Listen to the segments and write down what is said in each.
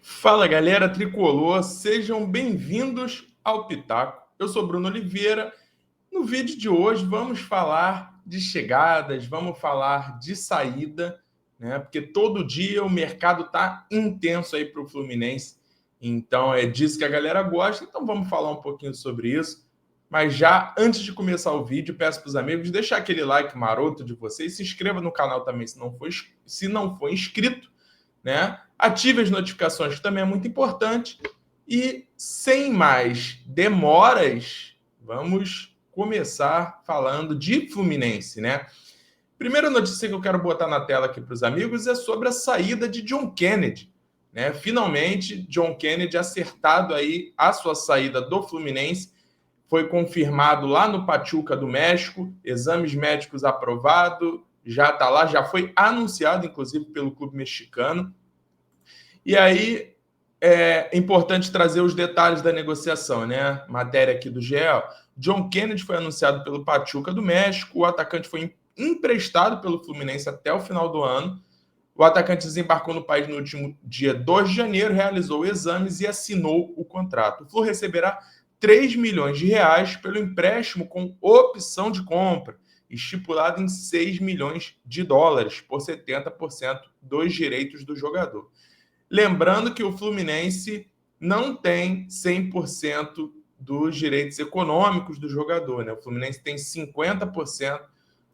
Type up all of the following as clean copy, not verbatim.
Fala galera tricolor, sejam bem-vindos ao Pitaco. Eu sou Bruno Oliveira. No vídeo de hoje vamos falar de chegadas, vamos falar de saída, né? Porque todo dia o mercado tá intenso aí para o Fluminense. Então é disso que a galera gosta. Então vamos falar um pouquinho sobre isso. Mas já antes de começar o vídeo, peço para os amigos deixar aquele like maroto de vocês, se inscreva no canal também se não for inscrito, né? Ative as notificações, que também é muito importante. E sem mais demoras, vamos começar falando de Fluminense, né? Primeira notícia que eu quero botar na tela aqui para os amigos é sobre a saída de John Kennedy, né? Finalmente, John Kennedy acertado aí a sua saída do Fluminense. Foi confirmado lá no Pachuca do México, exames médicos aprovados, já está lá, já foi anunciado, inclusive, pelo clube mexicano. E aí é importante trazer os detalhes da negociação, né? Matéria aqui do GEL. John Kennedy foi anunciado pelo Pachuca do México, o atacante foi emprestado pelo Fluminense até o final do ano. O atacante desembarcou no país no último dia 2 de janeiro, realizou exames e assinou o contrato. O Flu receberá 3 milhões de reais pelo empréstimo com opção de compra, estipulado em 6 milhões de dólares, por 70% dos direitos do jogador. Lembrando que o Fluminense não tem 100% dos direitos econômicos do jogador, né? O Fluminense tem 50%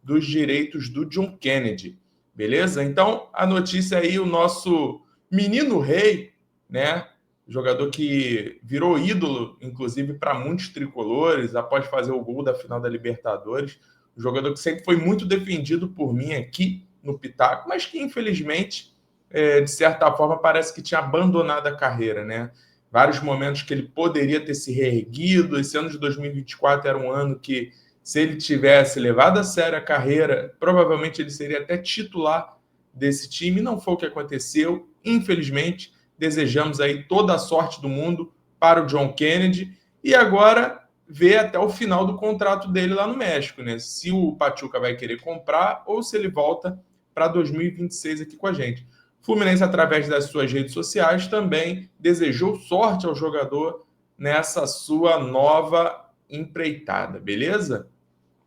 dos direitos do John Kennedy, beleza? Então, a notícia aí, o nosso menino rei, né? Jogador que virou ídolo, inclusive, para muitos tricolores, após fazer o gol da final da Libertadores. Um jogador que sempre foi muito defendido por mim aqui no Pitaco, mas que, infelizmente, de certa forma, parece que tinha abandonado a carreira, né? Vários momentos que ele poderia ter se reerguido. Esse ano de 2024 era um ano que, se ele tivesse levado a sério a carreira, provavelmente ele seria até titular desse time. Não foi o que aconteceu, infelizmente. Desejamos aí toda a sorte do mundo para o John Kennedy. E agora ver até o final do contrato dele lá no México, né? Se o Pachuca vai querer comprar ou se ele volta para 2026 aqui com a gente. Fluminense, através das suas redes sociais, também desejou sorte ao jogador nessa sua nova empreitada, beleza?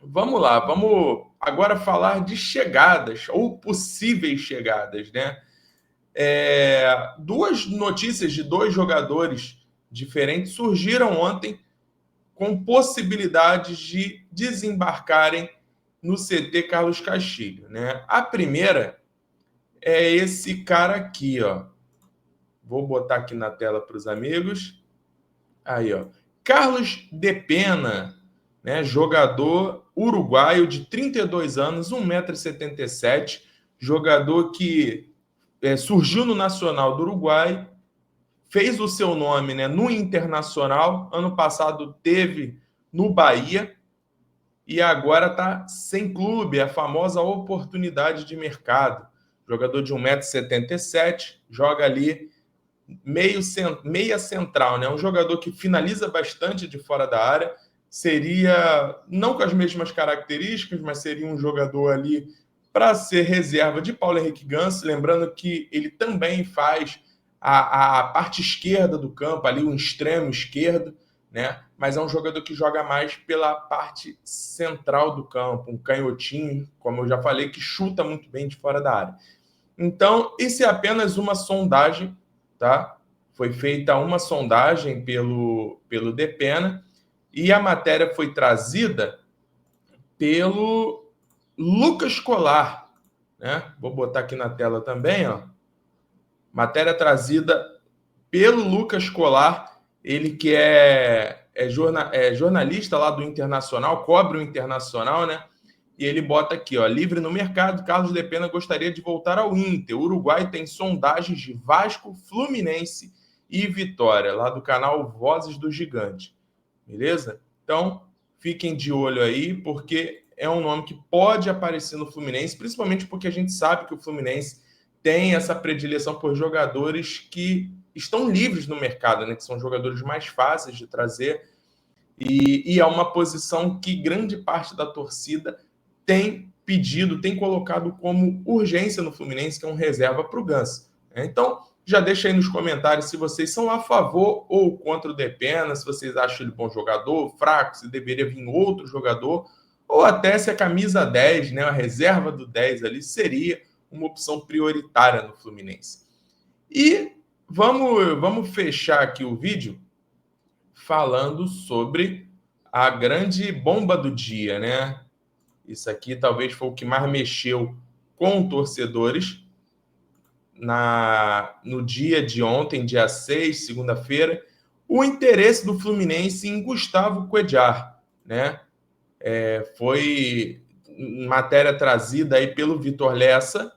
Vamos lá, vamos agora falar de chegadas ou possíveis chegadas, né? Duas notícias de dois jogadores diferentes surgiram ontem com possibilidades de desembarcarem no CT Carlos Castilho, né? A primeira é esse cara aqui, ó. Vou botar aqui na tela para os amigos. Aí, ó. Carlos de Pena, né? Jogador uruguaio de 32 anos, 1,77 m, jogador que surgiu no Nacional do Uruguai, fez o seu nome, né, no Internacional, ano passado teve no Bahia e agora está sem clube, a famosa oportunidade de mercado. Jogador de 1,77 m, joga ali meia central, né? Um jogador que finaliza bastante de fora da área, seria, não com as mesmas características, mas seria um jogador ali para ser reserva de Paulo Henrique Ganso, lembrando que ele também faz a parte esquerda do campo, ali o extremo esquerdo, né? Mas é um jogador que joga mais pela parte central do campo, um canhotinho, como eu já falei, que chuta muito bem de fora da área. Então, isso é apenas uma sondagem, tá? Foi feita uma sondagem pelo Depena e a matéria foi trazida pelo Lucas Colar, né? Vou botar aqui na tela também, ó. Matéria trazida pelo Lucas Colar, ele que é jornalista lá do Internacional, cobre o Internacional, né? E ele bota aqui, ó, livre no mercado, Carlos de Pena gostaria de voltar ao Inter. O Uruguai tem sondagens de Vasco, Fluminense e Vitória, lá do canal Vozes do Gigante. Beleza? Então, fiquem de olho aí, porque é um nome que pode aparecer no Fluminense, principalmente porque a gente sabe que o Fluminense tem essa predileção por jogadores que estão livres no mercado, né? Que são jogadores mais fáceis de trazer. E é uma posição que grande parte da torcida tem pedido, tem colocado como urgência no Fluminense, que é um reserva para o Ganso. Então, Já deixa aí nos comentários se vocês são a favor ou contra o Depena, se vocês acham ele bom jogador, fraco, se deveria vir outro jogador, ou até se a camisa 10, né, a reserva do 10 ali, seria uma opção prioritária no Fluminense. E vamos fechar aqui o vídeo falando sobre a grande bomba do dia, né? Isso aqui talvez foi o que mais mexeu com torcedores no dia de ontem, dia 6, segunda-feira, o interesse do Fluminense em Gustavo Cuéllar, né? Foi matéria trazida aí pelo Vitor Lessa,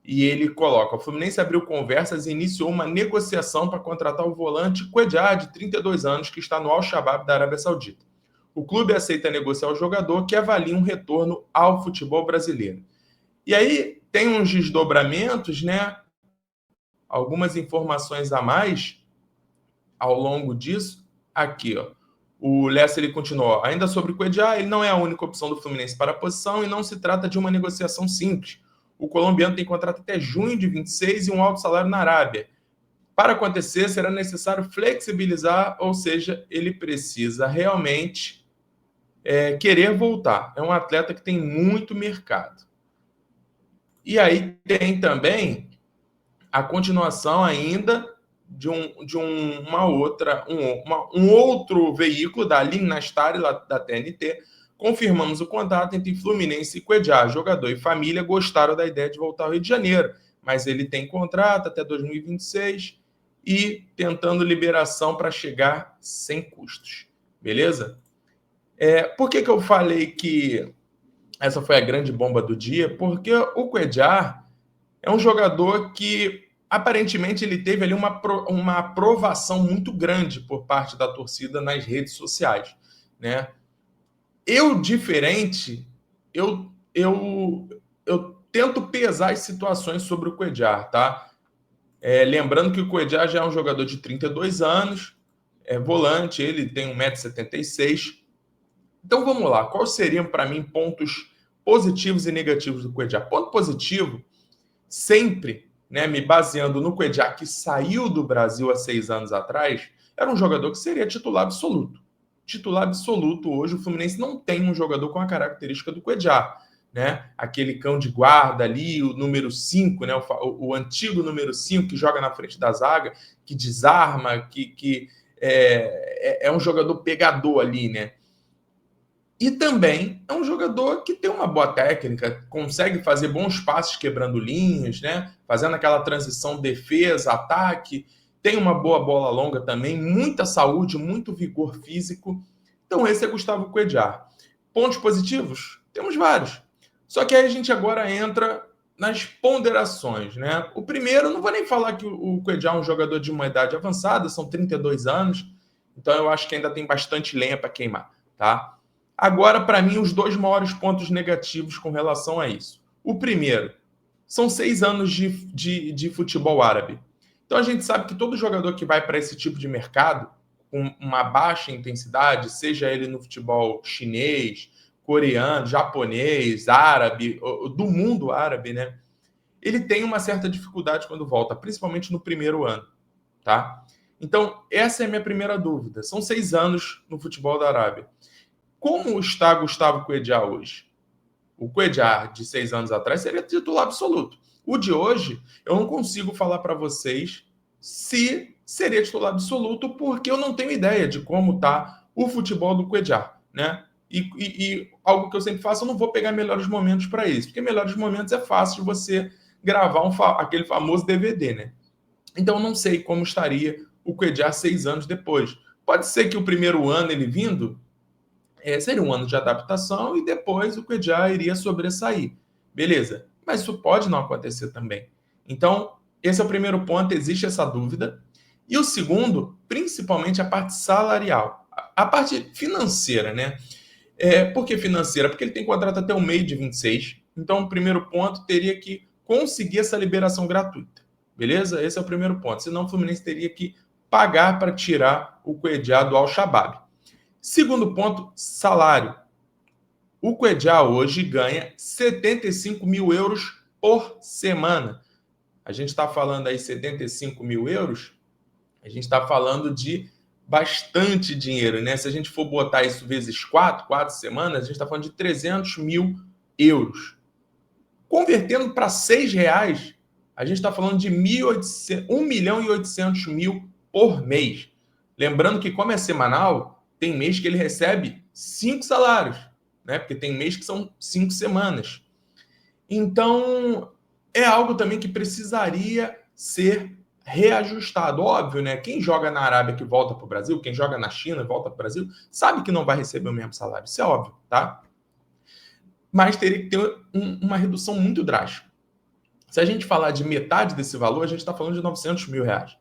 e ele coloca: o Fluminense abriu conversas e iniciou uma negociação para contratar o volante Cuéllar, de 32 anos, que está no Al-Shabaab da Arábia Saudita. O clube aceita negociar o jogador, que avalia um retorno ao futebol brasileiro. E aí tem uns desdobramentos, né? Algumas informações a mais ao longo disso. Aqui, ó. O Lessa ele continuou: ainda sobre o Cuéllar, ele não é a única opção do Fluminense para a posição e não se trata de uma negociação simples. O colombiano tem contrato até junho de 26 e um alto salário na Arábia. Para acontecer, será necessário flexibilizar, ou seja, ele precisa realmente querer voltar. É um atleta que tem muito mercado. E aí tem também a continuação ainda de um outro veículo da Aline Nastari, lá da TNT. Confirmamos o contato entre Fluminense e Cuéllar. Jogador e família gostaram da ideia de voltar ao Rio de Janeiro, mas ele tem contrato até 2026 e tentando liberação para chegar sem custos. Beleza? Por que eu falei que essa foi a grande bomba do dia? Porque o Cuéllar é um jogador que aparentemente ele teve ali uma aprovação muito grande por parte da torcida nas redes sociais, né? Eu tento pesar as situações sobre o Cuéllar, tá? Lembrando que o Cuéllar já é um jogador de 32 anos, é volante, ele tem 1,76 m. Então vamos lá, quais seriam para mim pontos positivos e negativos do Cuéllar? Ponto positivo, sempre, né, me baseando no Cuéllar, que saiu do Brasil há 6 anos atrás, era um jogador que seria titular absoluto. Titular absoluto. Hoje o Fluminense não tem um jogador com a característica do Cuéllar, né? Aquele cão de guarda ali, o número 5, né? O antigo número 5 que joga na frente da zaga, que desarma, que é um jogador pegador ali, né? E também é um jogador que tem uma boa técnica, consegue fazer bons passes quebrando linhas, né? Fazendo aquela transição defesa, ataque. Tem uma boa bola longa também, muita saúde, muito vigor físico. Então esse é Gustavo Cuéllar. Pontos positivos? Temos vários. Só que aí a gente agora entra nas ponderações, né? O primeiro, não vou nem falar que o Cuéllar é um jogador de uma idade avançada, são 32 anos, então eu acho que ainda tem bastante lenha para queimar, tá? Agora, para mim, os 2 maiores pontos negativos com relação a isso. O primeiro, são 6 anos de futebol árabe. Então a gente sabe que todo jogador que vai para esse tipo de mercado, com uma baixa intensidade, seja ele no futebol chinês, coreano, japonês, árabe, do mundo árabe, né? Ele tem uma certa dificuldade quando volta, principalmente no primeiro ano, tá? Então, essa é a minha primeira dúvida. São 6 anos no futebol da Arábia. Como está Gustavo Cuéllar hoje? O Cuéllar de 6 anos atrás seria titular absoluto. O de hoje, eu não consigo falar para vocês se seria titular absoluto, porque eu não tenho ideia de como está o futebol do Cuéllar, né? E algo que eu sempre faço, eu não vou pegar melhores momentos para isso, porque melhores momentos é fácil de você gravar aquele famoso DVD, né? Então, eu não sei como estaria o Cuéllar 6 anos depois. Pode ser que o primeiro ano ele vindo seria um ano de adaptação e depois o Cuéllar iria sobressair. Beleza. Mas isso pode não acontecer também. Então, esse é o primeiro ponto, existe essa dúvida. E o segundo, principalmente a parte salarial. A parte financeira, né? Por que financeira? Porque ele tem contrato até o meio de 26. Então, o primeiro ponto teria que conseguir essa liberação gratuita. Beleza? Esse é o primeiro ponto. Senão, o Fluminense teria que pagar para tirar o Cuéllar do Al-Shabaab. Segundo ponto, salário. O Cuéllar hoje ganha 75 mil euros por semana. a gente está falando aí 75 mil euros, a gente está falando de bastante dinheiro, né? Se a gente for botar isso vezes 4 semanas, a gente está falando de 300 mil euros. Convertendo para R$ 6, a gente está falando de 1.800.000 por mês. Lembrando que, como é semanal, tem mês que ele recebe 5 salários, né? Porque tem mês que são 5 semanas. Então, é algo também que precisaria ser reajustado. Óbvio, né? Quem joga na Arábia que volta para o Brasil, quem joga na China e volta para o Brasil, sabe que não vai receber o mesmo salário. Isso é óbvio, tá? Mas teria que ter uma redução muito drástica. Se a gente falar de metade desse valor, a gente está falando de 900 mil reais.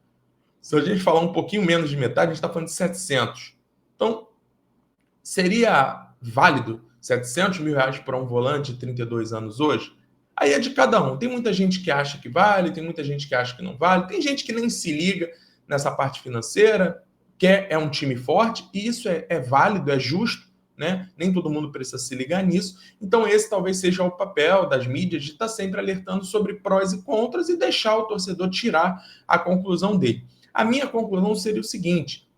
Se a gente falar um pouquinho menos de metade, a gente está falando de 700. Então, seria válido 700 mil reais para um volante de 32 anos hoje? Aí é de cada um. Tem muita gente que acha que vale, tem muita gente que acha que não vale, tem gente que nem se liga nessa parte financeira, é um time forte, e isso é válido, é justo, né? Nem todo mundo precisa se ligar nisso. Então, esse talvez seja o papel das mídias de estar sempre alertando sobre prós e contras e deixar o torcedor tirar a conclusão dele. A minha conclusão seria o seguinte: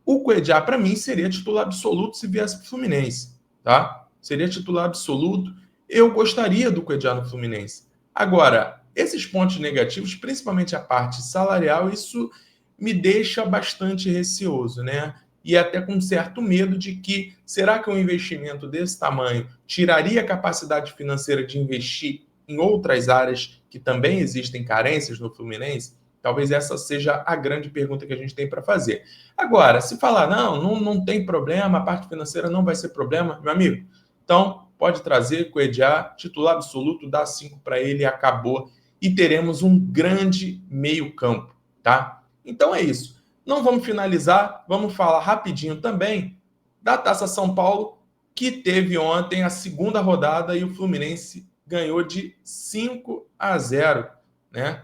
o Cuejá, para mim, seria titular absoluto se viesse para o Fluminense, tá? Seria titular absoluto. Eu gostaria do Cuejá no Fluminense. Agora, esses pontos negativos, principalmente a parte salarial, isso me deixa bastante receoso, né? E até com certo medo de que, será que um investimento desse tamanho tiraria a capacidade financeira de investir em outras áreas que também existem carências no Fluminense? Talvez essa seja a grande pergunta que a gente tem para fazer. Agora, se falar, não tem problema, a parte financeira não vai ser problema, meu amigo, então pode trazer Cuejá, titular absoluto, dá 5 para ele e acabou. E teremos um grande meio-campo, tá? Então é isso. Não vamos finalizar, vamos falar rapidinho também da Taça São Paulo, que teve ontem a segunda rodada e o Fluminense ganhou de 5-0, né?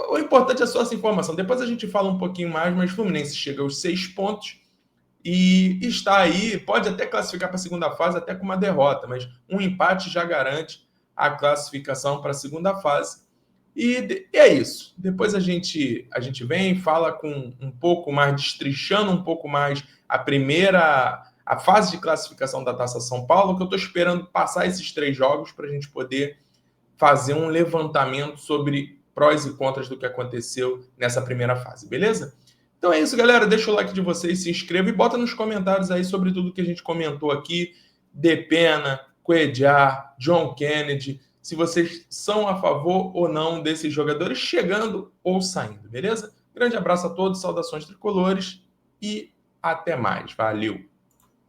O importante é só essa informação. Depois a gente fala um pouquinho mais, mas o Fluminense chega aos 6 pontos e está aí, pode até classificar para a segunda fase até com uma derrota, mas um empate já garante a classificação para a segunda fase. E é isso. Depois a gente vem, fala com um pouco mais, destrinchando um pouco mais a fase de classificação da Taça São Paulo, que eu estou esperando passar esses 3 jogos para a gente poder fazer um levantamento sobre prós e contras do que aconteceu nessa primeira fase, beleza? Então é isso, galera. Deixa o like de vocês, se inscreva e bota nos comentários aí sobre tudo que a gente comentou aqui. Depena, Cuejá, John Kennedy, se vocês são a favor ou não desses jogadores chegando ou saindo, beleza? Grande abraço a todos, saudações tricolores e até mais. Valeu!